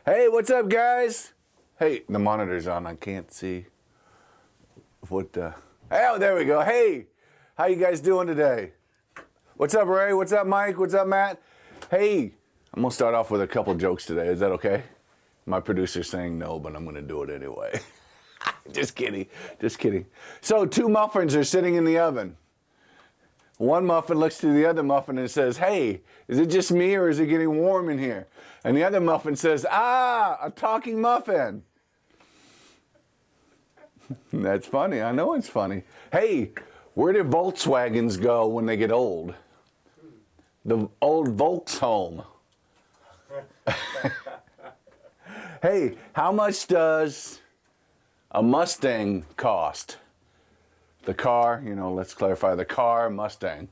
Hey, what's up, guys? Hey, the monitor's on. I can't see what. Oh, there we go. Hey, how you guys doing today? What's up, Ray? What's up, Mike? What's up, Matt? Hey, I'm gonna start off with a couple jokes today. Is that okay? My producer's saying no, but I'm gonna do it anyway. Just kidding. Just kidding. So, two muffins are sitting in the oven. One muffin looks to the other muffin and says, "Hey, is it just me or is it getting warm in here?" And the other muffin says, "Ah, a talking muffin." That's funny. I know it's funny. Hey, where do Volkswagens go when they get old? The old Volkshome. Hey, how much does a Mustang cost? The car, let's clarify, the car, Mustang.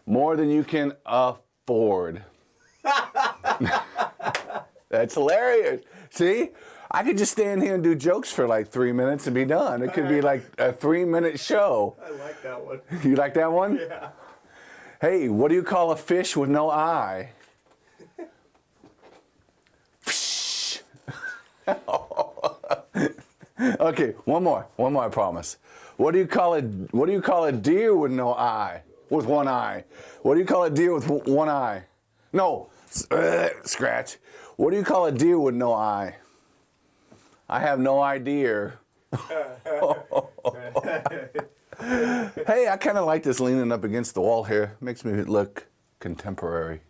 More than you can afford. That's hilarious. See? I could just stand here and do jokes for like 3 minutes and be done. It could be like a 3-minute show. I like that one. You like that one? Yeah. Hey, what do you call a fish with no eye? Okay, one more, I promise. What do you call a deer with no eye? With one eye. What do you call a deer with one eye? No, scratch. What do you call a deer with no eye? I have no idea. Hey, I kind of like this leaning up against the wall here. Makes me look contemporary.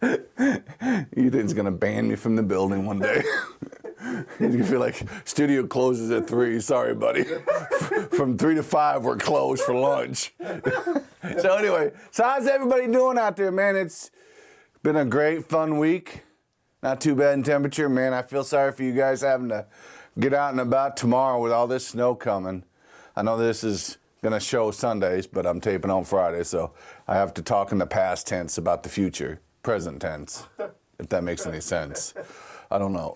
Ethan's gonna ban me from the building one day. He's gonna feel like studio closes at 3. Sorry, buddy. From 3 to 5, we're closed for lunch. So anyway, so how's everybody doing out there, man? It's been a great, fun week. Not too bad in temperature, man. I feel sorry for you guys having to get out and about tomorrow with all this snow coming. I know this is gonna show Sundays, but I'm taping on Friday, so I have to talk in the past tense about the future, present tense, if that makes any sense. I don't know.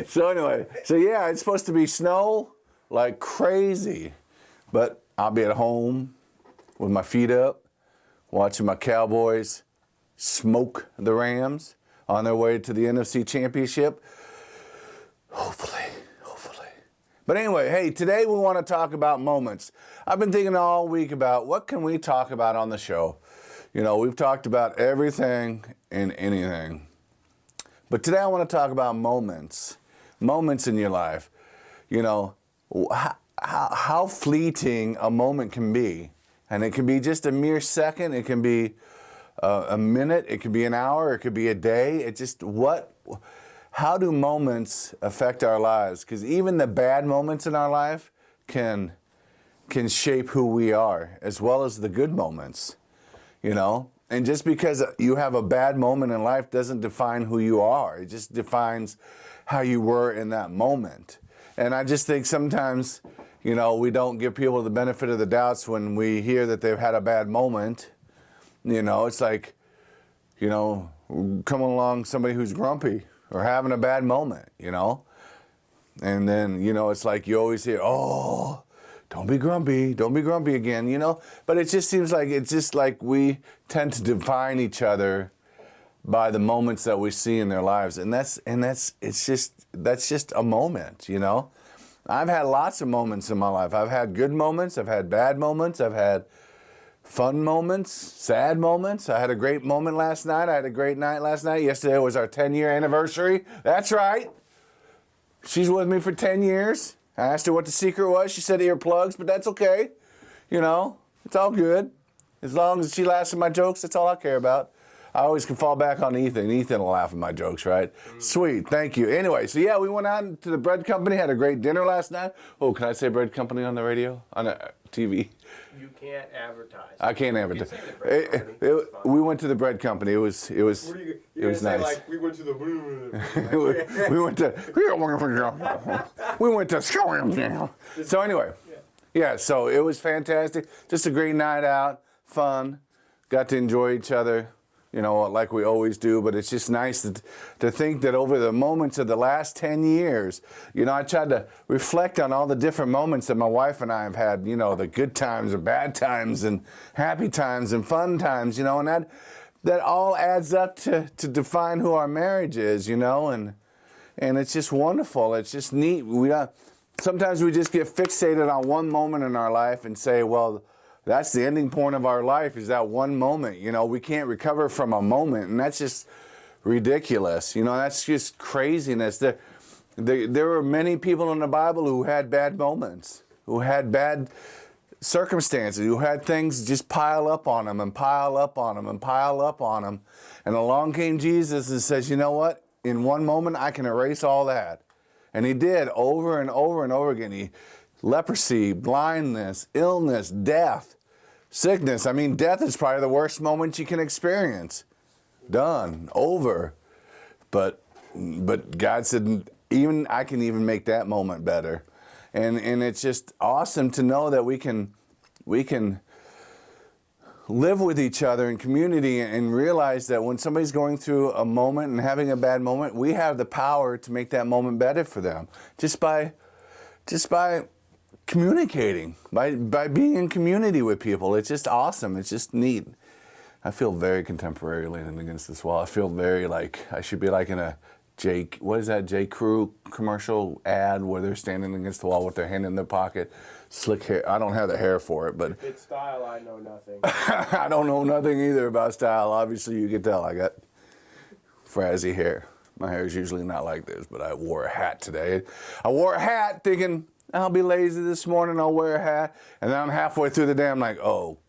So anyway, so yeah, it's supposed to be snow like crazy, but I'll be at home with my feet up, watching my Cowboys smoke the Rams on their way to the NFC Championship. Hopefully. But anyway, hey, today we want to talk about moments. I've been thinking all week about what can we talk about on the show. We've talked about everything and anything. But today I want to talk about moments. Moments in your life. How fleeting a moment can be. And it can be just a mere second. It can be a minute. It could be an hour. It could be a day. It's just how do moments affect our lives? Because even the bad moments in our life can shape who we are, as well as the good moments, And just because you have a bad moment in life doesn't define who you are. It just defines how you were in that moment. And I just think sometimes, we don't give people the benefit of the doubts when we hear that they've had a bad moment. It's like, coming along somebody who's grumpy or having a bad moment, And then, it's like you always hear, "Oh, don't be grumpy again," But it just seems like we tend to define each other by the moments that we see in their lives, and that's just a moment, I've had lots of moments in my life. I've had good moments, I've had bad moments, I've had fun moments, sad moments. I had a great moment last night. I had a great night last night. Yesterday was our 10-year anniversary. That's right. She's with me for 10 years. I asked her what the secret was. She said earplugs, but that's okay. It's all good. As long as she laughs at my jokes, that's all I care about. I always can fall back on Ethan. Ethan will laugh at my jokes, right? Sweet, thank you. Anyway, so yeah, we went out to the bread company, had a great dinner last night. Oh, can I say bread company on the radio? On the TV? You can't advertise. I can't advertise. You can say the bread company. We went to the bread company. It was You're nice. say, like, we went to the we went to So anyway, yeah, so it was fantastic. Just a great night out, fun. Got to enjoy each other, like we always do. But it's just nice to think that over the moments of the last 10 years, I tried to reflect on all the different moments that my wife and I have had, the good times or bad times and happy times and fun times, and that that all adds up to define who our marriage is, you know, and it's just wonderful. It's just neat. Sometimes we just get fixated on one moment in our life and say, well, that's the ending point of our life, is that one moment. You know, we can't recover from a moment, and that's just ridiculous. You know, that's just craziness. There were many people in the Bible who had bad moments, who had bad circumstances, who had things just pile up on them and pile up on them and pile up on them. And along came Jesus and says, you know what? In one moment, I can erase all that. And he did over and over and over again. Leprosy, blindness, illness, death, sickness. I mean, death is probably the worst moment you can experience. Done, over. But God said, I can even make that moment better. And it's just awesome to know that we can live with each other in community and realize that when somebody's going through a moment and having a bad moment, we have the power to make that moment better for them just by communicating, by being in community with people. It's just awesome. It's just neat. I feel very contemporary leaning against this wall. I feel very like I should be like in a J. Crew commercial ad where they're standing against the wall with their hand in their pocket, slick hair. I don't have the hair for it, but if it's style, I know nothing. I don't know nothing either about style. Obviously, you can tell I got frizzy hair. My hair is usually not like this, but I wore a hat today. I wore a hat thinking I'll be lazy this morning. I'll wear a hat, and then I'm halfway through the day. I'm like, oh,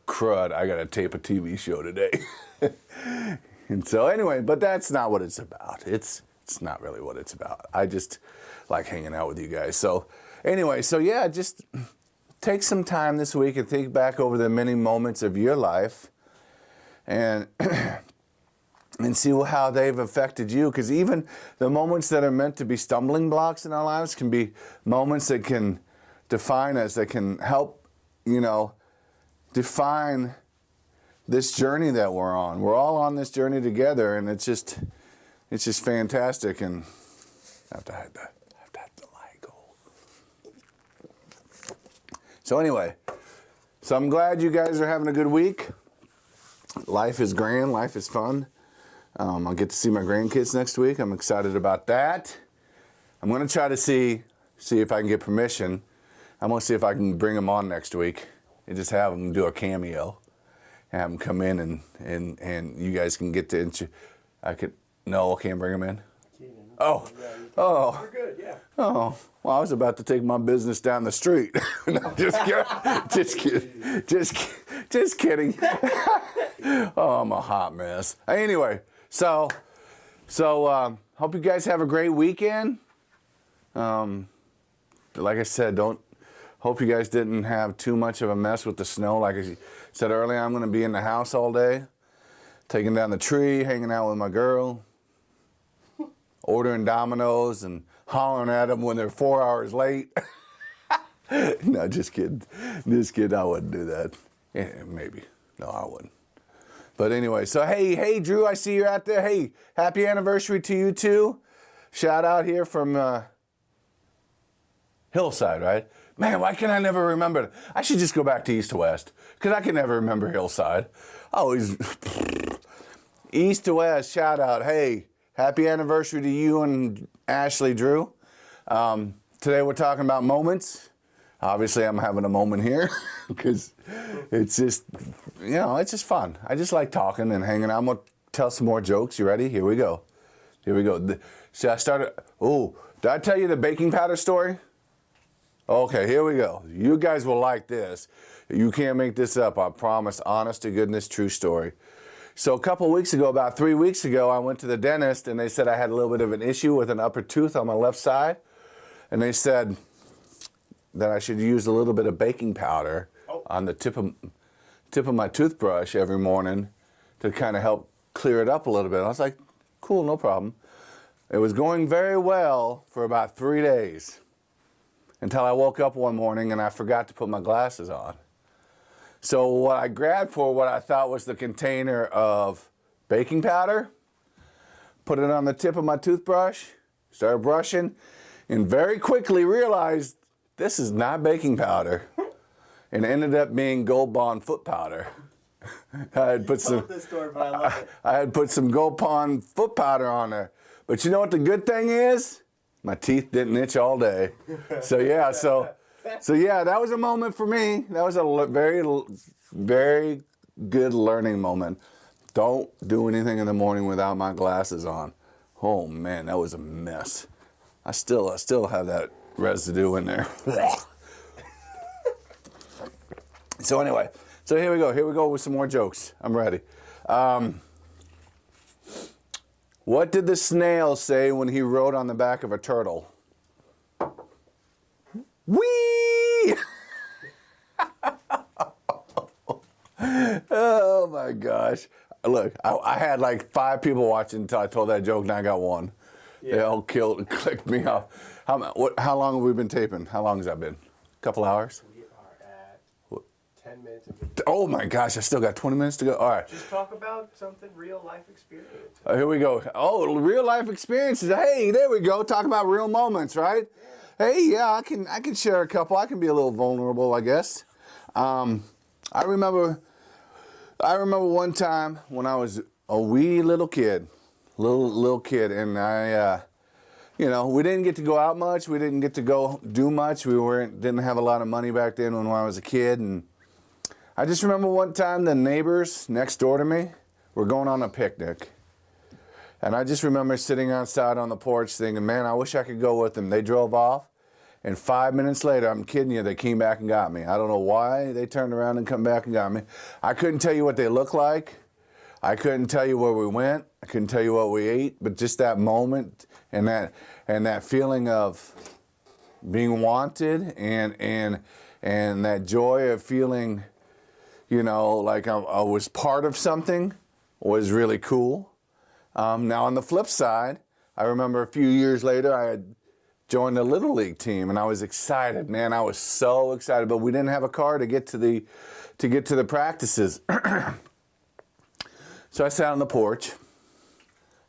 crud! I got to tape a TV show today. And so anyway, but that's not what it's about. It's not really what it's about. I just like hanging out with you guys. So anyway, so yeah, just take some time this week and think back over the many moments of your life and see how they've affected you. Because even the moments that are meant to be stumbling blocks in our lives can be moments that can define us, that can help, you know, define this journey that we're on. We're all on this journey together, and it's just fantastic. And I have to have the light go. So anyway, so I'm glad you guys are having a good week. Life is grand. Life is fun. I'll get to see my grandkids next week. I'm excited about that. I'm going to try to see if I can get permission. I'm going to see if I can bring them on next week and just have them do a cameo. Have them come in and you guys can get to. I can't bring them in. Oh, We're good, yeah. Oh, well, I was about to take my business down the street. No, just kidding. Oh, I'm a hot mess. Anyway, so hope you guys have a great weekend. Like I said, hope you guys didn't have too much of a mess with the snow. Like I said earlier, I'm going to be in the house all day, taking down the tree, hanging out with my girl, ordering Domino's and hollering at them when they're 4 hours late. No, just kidding. I wouldn't do that. Yeah, maybe. No, I wouldn't. But anyway, so hey, Drew, I see you're out there. Hey, happy anniversary to you too. Shout out here from Hillside, right? Man, why can I never remember? I should just go back to East to West, because I can never remember Hillside. Always East to West, shout out. Hey, happy anniversary to you and Ashley, Drew. Today we're talking about moments. Obviously, I'm having a moment here because it's just, you know, it's just fun. I just like talking and hanging out. I'm going to tell some more jokes. You ready? Here we go. So I started, did I tell you the baking powder story? Okay, here we go. You guys will like this. You can't make this up, I promise. Honest to goodness, true story. So a couple weeks ago, about 3 weeks ago, I went to the dentist and they said I had a little bit of an issue with an upper tooth on my left side. And they said that I should use a little bit of baking powder on the tip of my toothbrush every morning to kind of help clear it up a little bit. I was like, cool, no problem. It was going very well for about 3 days. Until I woke up one morning and I forgot to put my glasses on. So what I grabbed for what I thought was the container of baking powder, put it on the tip of my toothbrush, started brushing, and very quickly realized this is not baking powder. And it ended up being Gold Bond foot powder. I had put some. Told this story, but I love it. I had put some Gold Pond foot powder on there. But you know what the good thing is? My teeth didn't itch all day. So yeah, so yeah, that was a moment for me. That was a very good learning moment. Don't do anything in the morning without my glasses on. Oh man, that was a mess. I still have that residue in there. So anyway, so here we go with some more jokes. I'm ready. What did the snail say when he rode on the back of a turtle? Whee! Oh my gosh. Look, I had like 5 people watching until I told that joke, and I got 1. Yeah. They all clicked me off. How long have we been taping? How long has that been? A couple hours? We are at 10 minutes. Oh my gosh, I still got 20 minutes to go. All right. Just talk about something real life experience. Here we go. Oh, real life experiences. Hey, there we go. Talk about real moments, right? Yeah. Hey, yeah, I can share a couple. I can be a little vulnerable, I guess. I remember one time when I was a wee little kid, and I, we didn't get to go out much. We didn't get to go do much. Didn't have a lot of money back then when I was a kid, and I just remember one time the neighbors next door to me were going on a picnic. And I just remember sitting outside on the porch thinking, man, I wish I could go with them. They drove off, and 5 minutes later, I'm kidding you, they came back and got me. I don't know why they turned around and come back and got me. I couldn't tell you what they looked like. I couldn't tell you where we went. I couldn't tell you what we ate. But just that moment and that feeling of being wanted and that joy of feeling, like I was part of something was really cool. Now on the flip side, I remember a few years later I had joined the Little League team, and I was excited, man. I was so excited, but we didn't have a car to get to the practices. So I sat on the porch,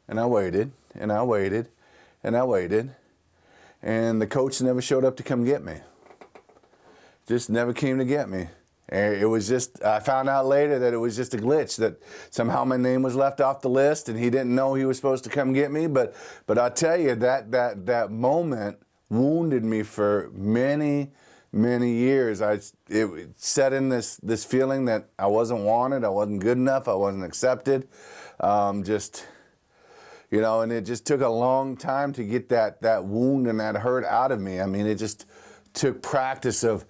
and I waited, and I waited, and I waited, and the coach never showed up to come get me. Just never came to get me. It was just, I found out later that it was just a glitch, that somehow my name was left off the list and he didn't know he was supposed to come get me. But I tell you, that moment wounded me for many, many years. It set in this feeling that I wasn't wanted, I wasn't good enough, I wasn't accepted. And it just took a long time to get that wound and that hurt out of me. I mean, it just took practice of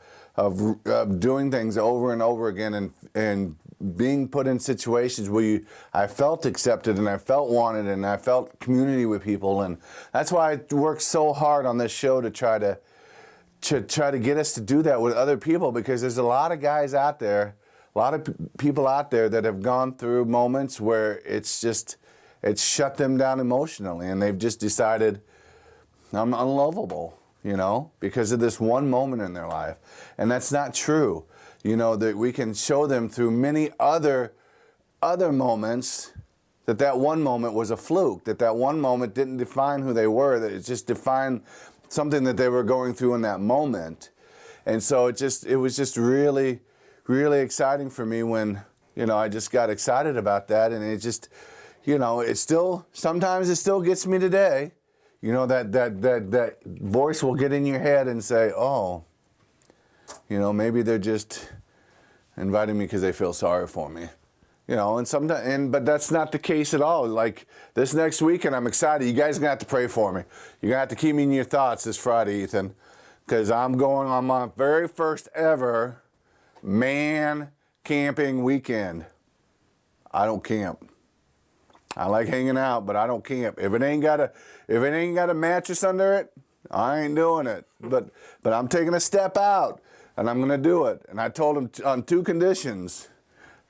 doing things over and over again and being put in situations where I felt accepted and I felt wanted and I felt community with people. And that's why I work so hard on this show to try to get us to do that with other people, because there's a lot of guys out there, a lot of people out there that have gone through moments where it's shut them down emotionally, and they've just decided, I'm unlovable, because of this one moment in their life. And that's not true. That we can show them through many other moments that one moment was a fluke, that one moment didn't define who they were, that it just defined something that they were going through in that moment. And so it was just really, really exciting for me when, I just got excited about that. And it just, sometimes it still gets me today. That voice will get in your head and say, oh, maybe they're just inviting me because they feel sorry for me. But that's not the case at all. Like this next weekend, I'm excited. You guys are going to have to pray for me. You're going to have to keep me in your thoughts this Friday, Ethan, because I'm going on my very first ever man camping weekend. I don't camp. I like hanging out, but I don't camp. If it ain't got a mattress under it, I ain't doing it. But I'm taking a step out, and I'm gonna do it. And I told him on 2 conditions: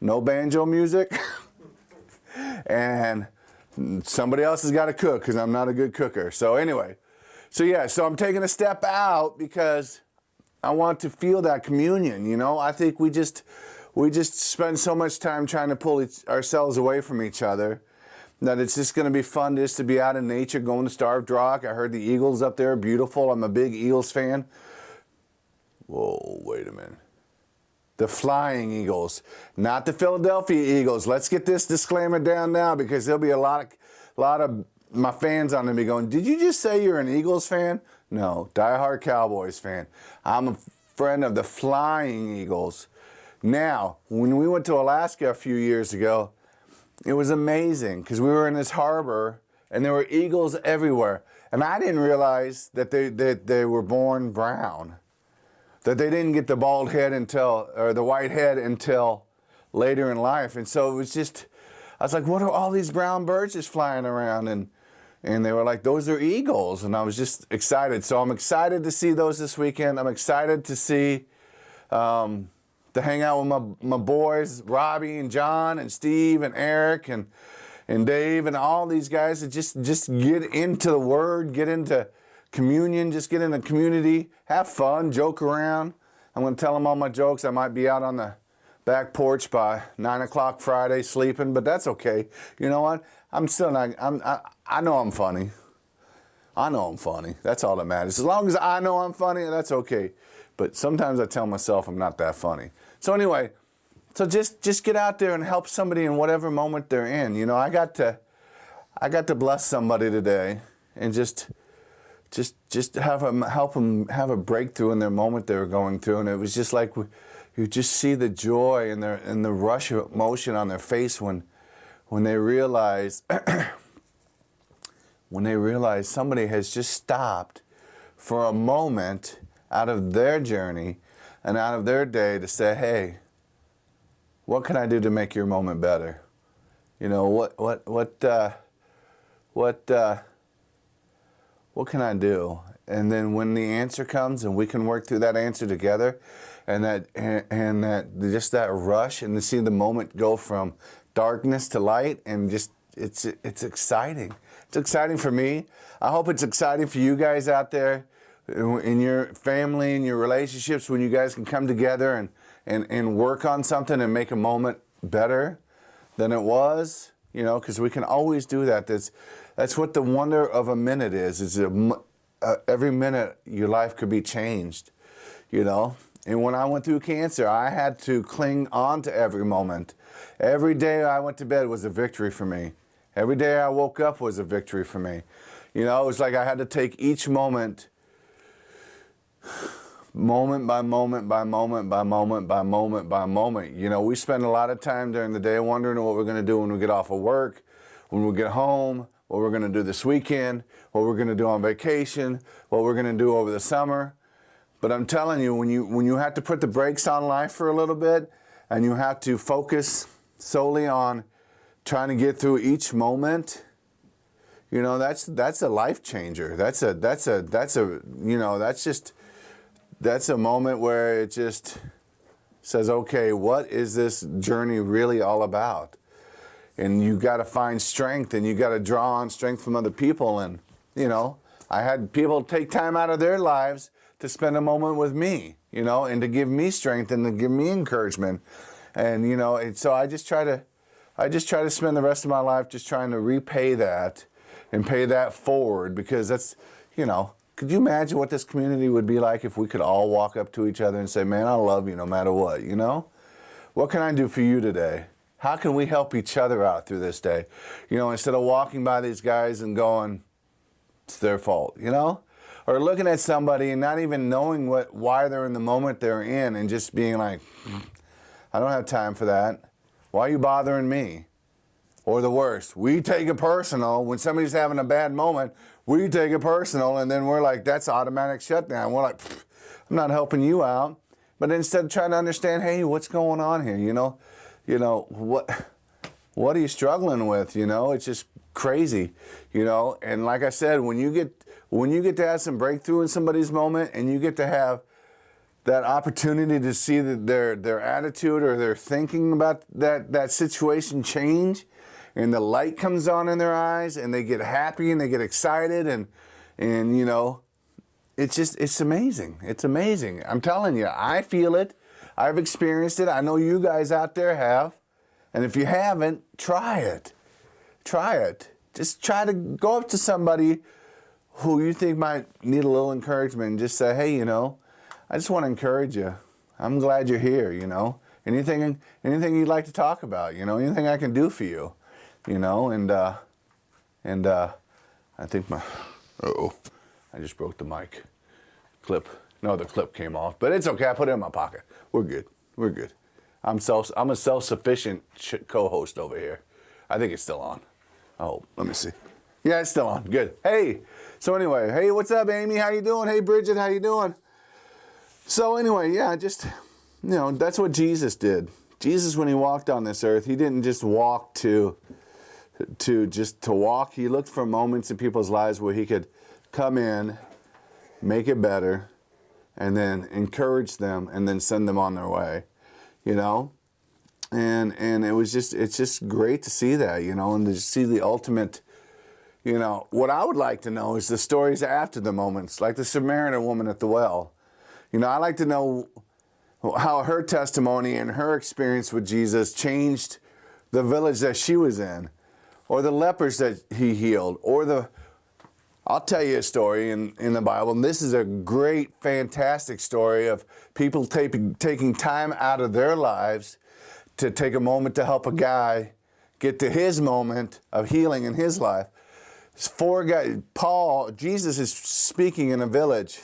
no banjo music, and somebody else has got to cook because I'm not a good cooker. So anyway, so I'm taking a step out because I want to feel that communion. I think we just spend so much time trying to pull ourselves away from each other that it's just going to be fun just to be out in nature, going to Starved Rock. I heard the Eagles up there, beautiful. I'm a big Eagles fan. Whoa, wait a minute. the flying Eagles, not the Philadelphia Eagles. Let's get this disclaimer down now, because there'll be a lot of my fans on me going, did you just say you're an Eagles fan? No, diehard Cowboys fan. I'm a friend of the flying Eagles. Now, when we went to Alaska a few years ago, it was amazing because we were in this harbor and there were eagles everywhere. And I didn't realize that they were born brown, that they didn't get the bald head or the white head until later in life. And so it was just, I was like, what are all these brown birds just flying around? And they were like, those are eagles. And I was just excited. So I'm excited to see those this weekend. I'm excited to see, to hang out with my boys, Robbie and John and Steve and Eric and Dave and all these guys, that just get into the Word, get into communion, just get in the community, have fun, joke around. I'm going to tell them all my jokes. I might be out on the back porch by 9 o'clock Friday sleeping, but that's okay. You know what? I'm still not, I know I'm funny. I know I'm funny. That's all that matters. As long as I know I'm funny, that's okay. But sometimes I tell myself I'm not that funny. So anyway, so just get out there and help somebody in whatever moment they're in. You know, I got to bless somebody today and just help them have a breakthrough in their moment they were going through. And it was just like you just see the joy and the rush of emotion on their face when they realize somebody has just stopped for a moment out of their journey and out of their day to say, hey, what can I do to make your moment better? You know, what can I do? And then when the answer comes and we can work through that answer together, and that just that rush, and to see the moment go from darkness to light, and just it's exciting. It's exciting for me. I hope it's exciting for you guys out there in your family, in your relationships, when you guys can come together and work on something and make a moment better than it was, you know, because we can always do that. That's what the wonder of a minute is every minute your life could be changed, you know. And when I went through cancer, I had to cling on to every moment. Every day I went to bed was a victory for me. Every day I woke up was a victory for me. You know, it was like I had to take each moment by moment by moment by moment by moment by moment. You know, we spend a lot of time during the day wondering what we're going to do when we get off of work, when we get home, what we're going to do this weekend, what we're going to do on vacation, what we're going to do over the summer. But I'm telling you, when you have to put the brakes on life for a little bit, and you have to focus solely on trying to get through each moment, you know, that's a life changer. That's a moment where it just says, okay, what is this journey really all about? And you got to find strength, and you got to draw on strength from other people. And, you know, I had people take time out of their lives to spend a moment with me, you know, and to give me strength and to give me encouragement. And, you know, and so I just try to spend the rest of my life just trying to repay that and pay that forward, because that's, you know, could you imagine what this community would be like if we could all walk up to each other and say, man, I love you no matter what, you know? What can I do for you today? How can we help each other out through this day? You know, instead of walking by these guys and going, it's their fault, you know? Or looking at somebody and not even knowing why they're in the moment they're in, and just being like, I don't have time for that. Why are you bothering me? Or the worst, we take it personal. When somebody's having a bad moment, we take it personal, and then we're like, that's automatic shutdown. We're like, I'm not helping you out. But instead of trying to understand, hey, what's going on here? You know, what are you struggling with? You know, it's just crazy, you know. And like I said, when you get to have some breakthrough in somebody's moment, and you get to have that opportunity to see that their attitude or their thinking about that situation change, and the light comes on in their eyes, and they get happy and they get excited, and you know, it's amazing. It's amazing. I'm telling you, I feel it. I've experienced it. I know you guys out there have. And if you haven't, try it. Try it. Just try to go up to somebody who you think might need a little encouragement and just say, hey, you know, I just want to encourage you. I'm glad you're here, you know. Anything you'd like to talk about, you know, anything I can do for you, you know, and I think I just broke the mic clip. No, the clip came off, but it's okay. I put it in my pocket. We're good. We're good. I'm a self-sufficient co-host over here. I think it's still on. Oh, let me see. Yeah, it's still on. Good. Hey. So anyway, hey, what's up, Amy? How you doing? Hey, Bridget, how you doing? So anyway, yeah, just, you know, that's what Jesus did. Jesus, when he walked on this earth, he didn't just walk to walk. He looked for moments in people's lives where he could come in, make it better, and then encourage them, and then send them on their way, you know. And it's just great to see that, you know, and to see the ultimate. You know, what I would like to know is the stories after the moments, like the Samaritan woman at the well. You know, I like to know how her testimony and her experience with Jesus changed the village that she was in, or the lepers that he healed, I'll tell you a story in the Bible, and this is a great, fantastic story of people taking time out of their lives to take a moment to help a guy get to his moment of healing in his life. Four guys, Jesus is speaking in a village.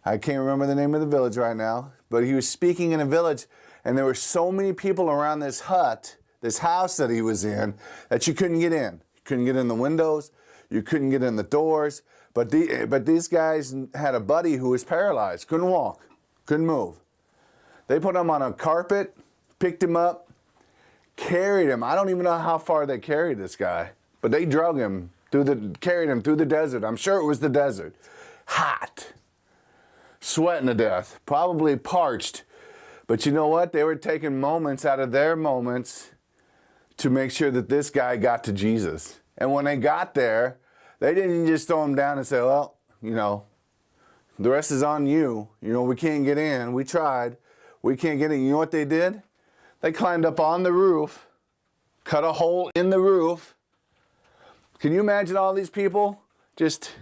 I can't remember the name of the village right now, but he was speaking in a village, and there were so many people around this hut, this house that he was in, that you couldn't get in. You couldn't get in the windows, you couldn't get in the doors, but these guys had a buddy who was paralyzed, couldn't walk, couldn't move. They put him on a carpet, picked him up, carried him. I don't even know how far they carried this guy, but they drug him. Carried him through the desert. I'm sure it was the desert. Hot. Sweating to death. Probably parched. But you know what? They were taking moments out of their moments to make sure that this guy got to Jesus. And when they got there, they didn't just throw him down and say, well, you know, the rest is on you. You know, we can't get in. We tried. We can't get in. You know what they did? They climbed up on the roof, cut a hole in the roof. Can you imagine all these people just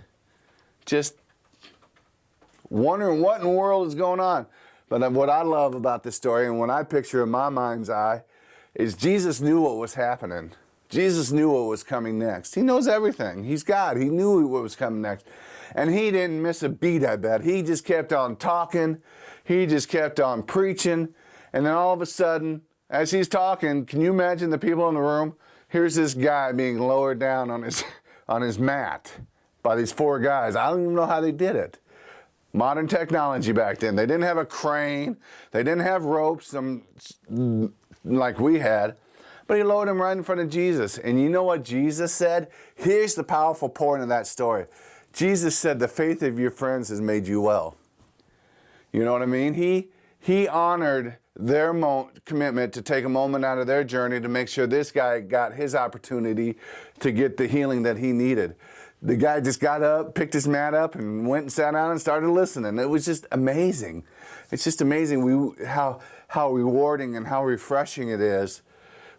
wondering what in the world is going on? But what I love about this story, and what I picture in my mind's eye, is Jesus knew what was happening. Jesus knew what was coming next. He knows everything. He's God. He knew what was coming next. And he didn't miss a beat, I bet. He just kept on talking. He just kept on preaching. And then all of a sudden, as he's talking, can you imagine the people in the room? Here's this guy being lowered down on his mat by these four guys. I don't even know how they did it. Modern technology back then. They didn't have a crane. They didn't have ropes like we had. But he lowered him right in front of Jesus. And you know what Jesus said? Here's the powerful point of that story. Jesus said, the faith of your friends has made you well. You know what I mean? He honored their commitment to take a moment out of their journey to make sure this guy got his opportunity to get the healing that he needed. The guy just got up, picked his mat up, and went and sat down and started listening. It was just amazing. It's just amazing how rewarding and how refreshing it is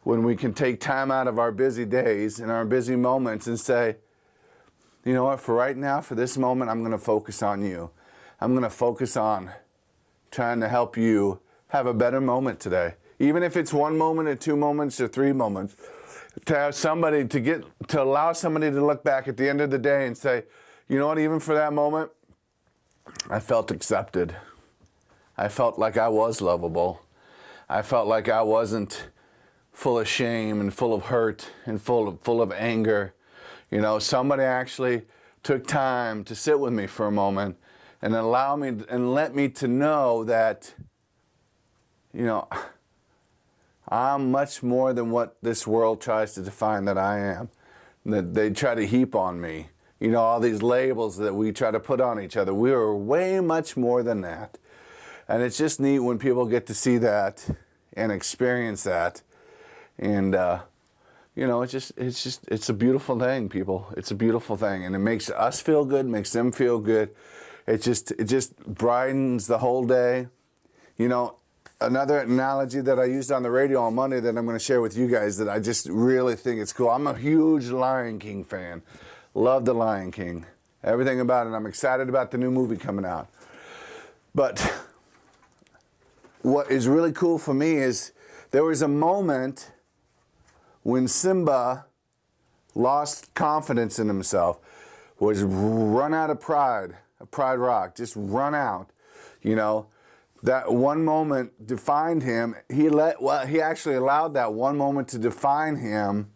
when we can take time out of our busy days and our busy moments and say, you know what, for right now, for this moment, I'm going to focus on you. I'm going to focus on trying to help you have a better moment today. Even if it's 1 moment or 2 moments or 3 moments, to have somebody to allow somebody to look back at the end of the day and say, you know what, even for that moment, I felt accepted. I felt like I was lovable. I felt like I wasn't full of shame and full of hurt and full of anger. You know, somebody actually took time to sit with me for a moment and allow me and let me to know that, you know, I'm much more than what this world tries to define that I am, that they try to heap on me. You know, all these labels that we try to put on each other. We are way much more than that. And it's just neat when people get to see that and experience that. And, you know, it's a beautiful thing, people. It's a beautiful thing. And it makes us feel good, makes them feel good. It just brightens the whole day. You know, another analogy that I used on the radio on Monday that I'm going to share with you guys that I just really think it's cool. I'm a huge Lion King fan. Love the Lion King. Everything about it. I'm excited about the new movie coming out. But what is really cool for me is there was a moment when Simba lost confidence in himself, was run out of pride, a pride rock, just run out, you know. That one moment defined him. He actually allowed that one moment to define him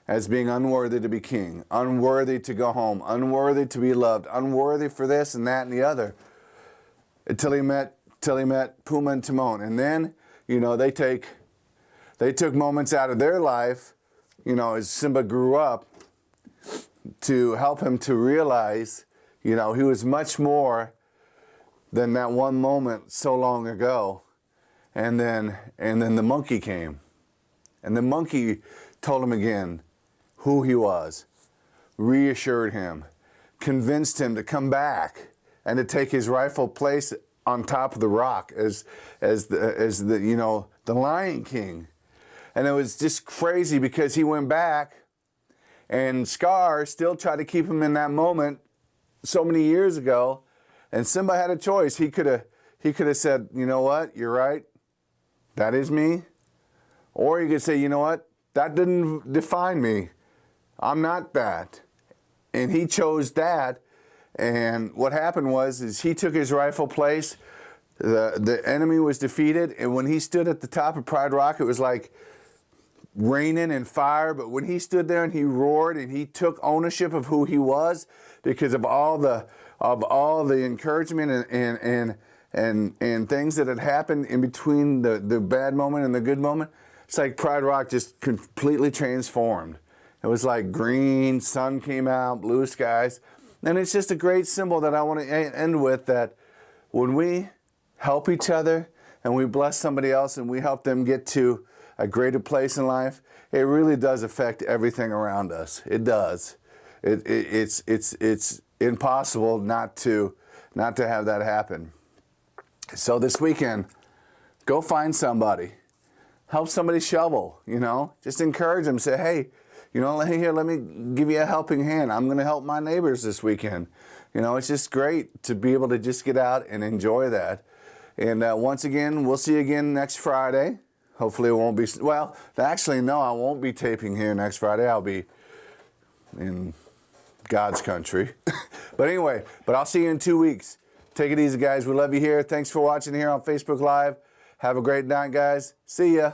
as being unworthy to be king, unworthy to go home, unworthy to be loved, unworthy for this and that and the other. Until he met Pumbaa and Timon. And then, you know, they took moments out of their life, you know, as Simba grew up, to help him to realize, you know, he was much more than that one moment so long ago. And then the monkey came. And the monkey told him again who he was, reassured him, convinced him to come back and to take his rightful place on top of the rock as the you know, the Lion King. And it was just crazy because he went back, and Scar still tried to keep him in that moment so many years ago. And Simba had a choice. He could have said, you know what, you're right, that is me. Or he could say, you know what, that didn't define me. I'm not that. And he chose that. And what happened is he took his rightful place. The enemy was defeated. And when he stood at the top of Pride Rock, it was like raining and fire. But when he stood there and he roared and he took ownership of who he was, because of all the encouragement and things that had happened in between the bad moment and the good moment, it's like Pride Rock just completely transformed. It was like green, sun came out, blue skies. And it's just a great symbol that I want to end with, that when we help each other and we bless somebody else and we help them get to a greater place in life, it really does affect everything around us. It does. It's impossible not to have that happen. So this weekend, go find somebody. Help somebody shovel, you know. Just encourage them. Say, hey, you know, here, let me give you a helping hand. I'm going to help my neighbors this weekend. You know, it's just great to be able to just get out and enjoy that. And once again, we'll see you again next Friday. Hopefully it won't be, well, actually, no, I won't be taping here next Friday. I'll be in God's country. But anyway, I'll see you in 2 weeks. Take it easy, guys. We love you here. Thanks for watching here on Facebook Live. Have a great night, guys. See ya.